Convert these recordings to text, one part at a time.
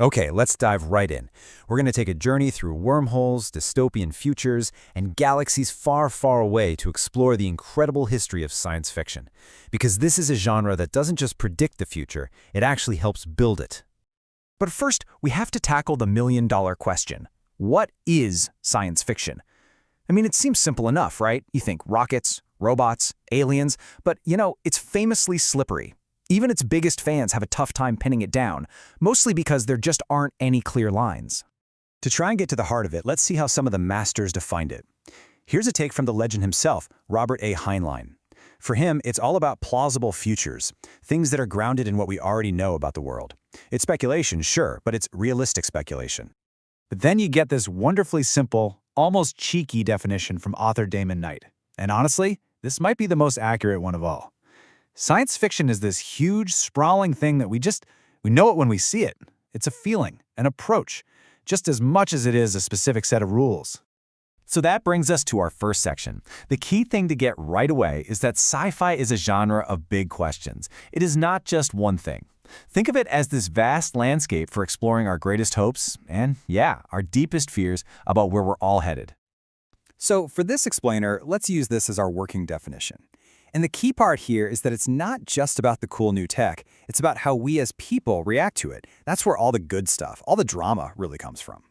Okay, let's dive right in. We're going to take a journey through wormholes, dystopian futures, and galaxies far, far away to explore the incredible history of science fiction. Because this is a genre that doesn't just predict the future, it actually helps build it. But first, we have to tackle the million-dollar question. What is science fiction? I mean, it seems simple enough, right? You think rockets, robots, aliens, but it's famously slippery. Even its biggest fans have a tough time pinning it down, mostly because there just aren't any clear lines. To try and get to the heart of it, let's see how some of the masters defined it. Here's a take from the legend himself, Robert A. Heinlein. For him, it's all about plausible futures, things that are grounded in what we already know about the world. It's speculation, sure, but it's realistic speculation. But then you get this wonderfully simple, almost cheeky definition from author Damon Knight. And honestly, this might be the most accurate one of all. Science fiction is this huge, sprawling thing that we know it when we see it. It's a feeling, an approach, just as much as it is a specific set of rules. So that brings us to our first section. The key thing to get right away is that sci-fi is a genre of big questions. It is not just one thing. Think of it as this vast landscape for exploring our greatest hopes and, yeah, our deepest fears about where we're all headed. So for this explainer, let's use this as our working definition. And the key part here is that it's not just about the cool new tech, it's about how we as people react to it. That's where all the good stuff, all the drama really comes from.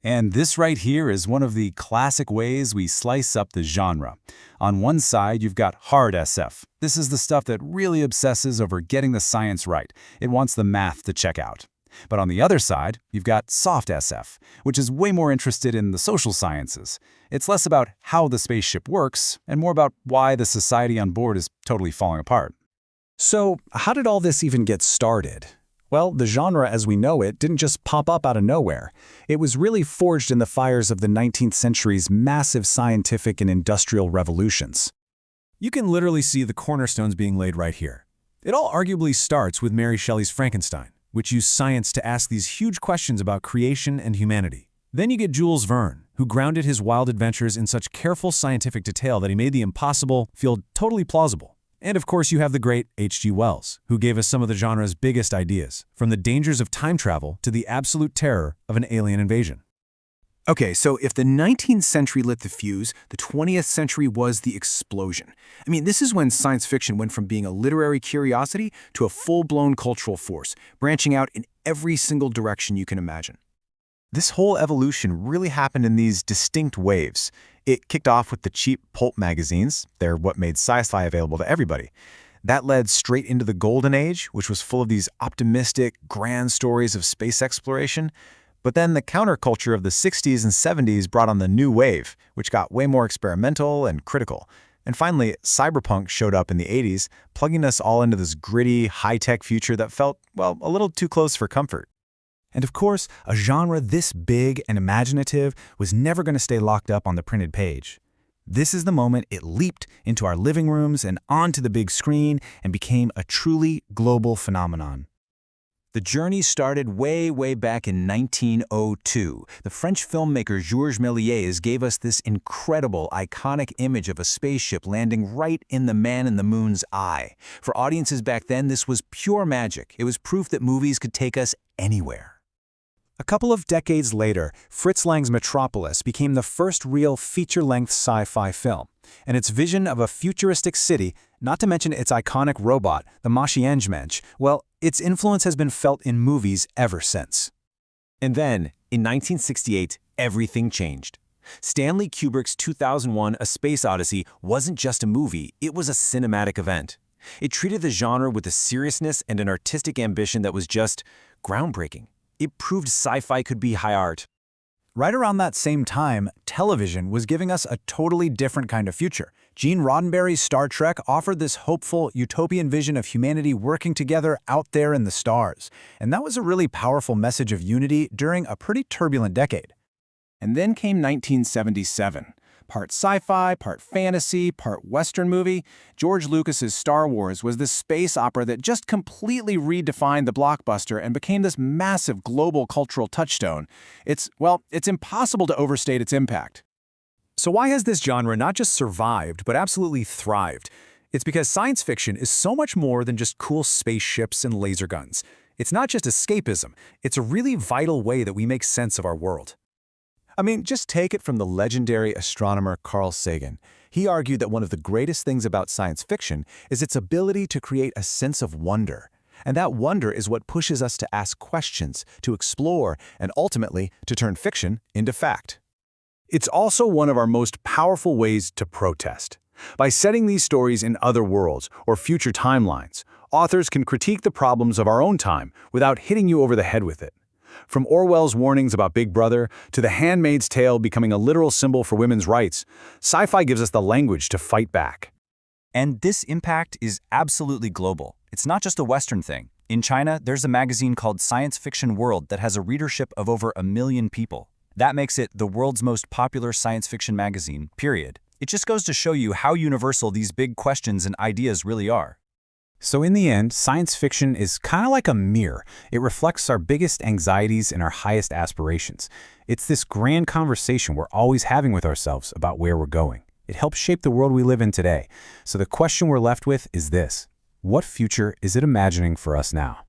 And this right here is one of the classic ways we slice up the genre. On one side, you've got hard SF. This is the stuff that really obsesses over getting the science right. It wants the math to check out. But on the other side, you've got soft SF, which is way more interested in the social sciences. It's less about how the spaceship works and more about why the society on board is totally falling apart. So, how did all this even get started? Well, the genre as we know it didn't just pop up out of nowhere. It was really forged in the fires of the 19th century's massive scientific and industrial revolutions. You can literally see the cornerstones being laid right here. It all arguably starts with Mary Shelley's Frankenstein, which used science to ask these huge questions about creation and humanity. Then you get Jules Verne, who grounded his wild adventures in such careful scientific detail that he made the impossible feel totally plausible. And of course you have the great H.G. Wells, who gave us some of the genre's biggest ideas, from the dangers of time travel to the absolute terror of an alien invasion. Okay, so if the 19th century lit the fuse, the 20th century was the explosion. I mean, this is when science fiction went from being a literary curiosity to a full-blown cultural force, branching out in every single direction you can imagine. This whole evolution really happened in these distinct waves. It kicked off with the cheap pulp magazines. They're what made sci-fi available to everybody. That led straight into the Golden Age, which was full of these optimistic, grand stories of space exploration. But then the counterculture of the 60s and 70s brought on the new wave, which got way more experimental and critical. And finally, cyberpunk showed up in the 80s, plugging us all into this gritty, high-tech future that felt, well, a little too close for comfort. And of course, a genre this big and imaginative was never going to stay locked up on the printed page. This is the moment it leaped into our living rooms and onto the big screen and became a truly global phenomenon. The journey started way, way back in 1902. The French filmmaker Georges Méliès gave us this incredible, iconic image of a spaceship landing right in the man in the moon's eye. For audiences back then, this was pure magic. It was proof that movies could take us anywhere. A couple of decades later, Fritz Lang's Metropolis became the first real feature-length sci-fi film, and its vision of a futuristic city, not to mention its iconic robot, the Machiavelli, well, its influence has been felt in movies ever since. And then, in 1968, everything changed. Stanley Kubrick's 2001 A Space Odyssey wasn't just a movie, it was a cinematic event. It treated the genre with a seriousness and an artistic ambition that was just groundbreaking. It proved sci-fi could be high art. Right around that same time, television was giving us a totally different kind of future. Gene Roddenberry's Star Trek offered this hopeful, utopian vision of humanity working together out there in the stars. And that was a really powerful message of unity during a pretty turbulent decade. And then came 1977. Part sci-fi, part fantasy, part Western movie. George Lucas's Star Wars was this space opera that just completely redefined the blockbuster and became this massive global cultural touchstone. It's impossible to overstate its impact. So why has this genre not just survived, but absolutely thrived? It's because science fiction is so much more than just cool spaceships and laser guns. It's not just escapism, it's a really vital way that we make sense of our world. I mean, just take it from the legendary astronomer Carl Sagan. He argued that one of the greatest things about science fiction is its ability to create a sense of wonder. And that wonder is what pushes us to ask questions, to explore, and ultimately to turn fiction into fact. It's also one of our most powerful ways to protest. By setting these stories in other worlds or future timelines, authors can critique the problems of our own time without hitting you over the head with it. From Orwell's warnings about Big Brother to The Handmaid's Tale becoming a literal symbol for women's rights, sci-fi gives us the language to fight back. And this impact is absolutely global. It's not just a Western thing. In China, there's a magazine called Science Fiction World that has a readership of over 1 million people. That makes it the world's most popular science fiction magazine, period. It just goes to show you how universal these big questions and ideas really are. So in the end, science fiction is kind of like a mirror. It reflects our biggest anxieties and our highest aspirations. It's this grand conversation we're always having with ourselves about where we're going. It helps shape the world we live in today. So the question we're left with is this: what future is it imagining for us now?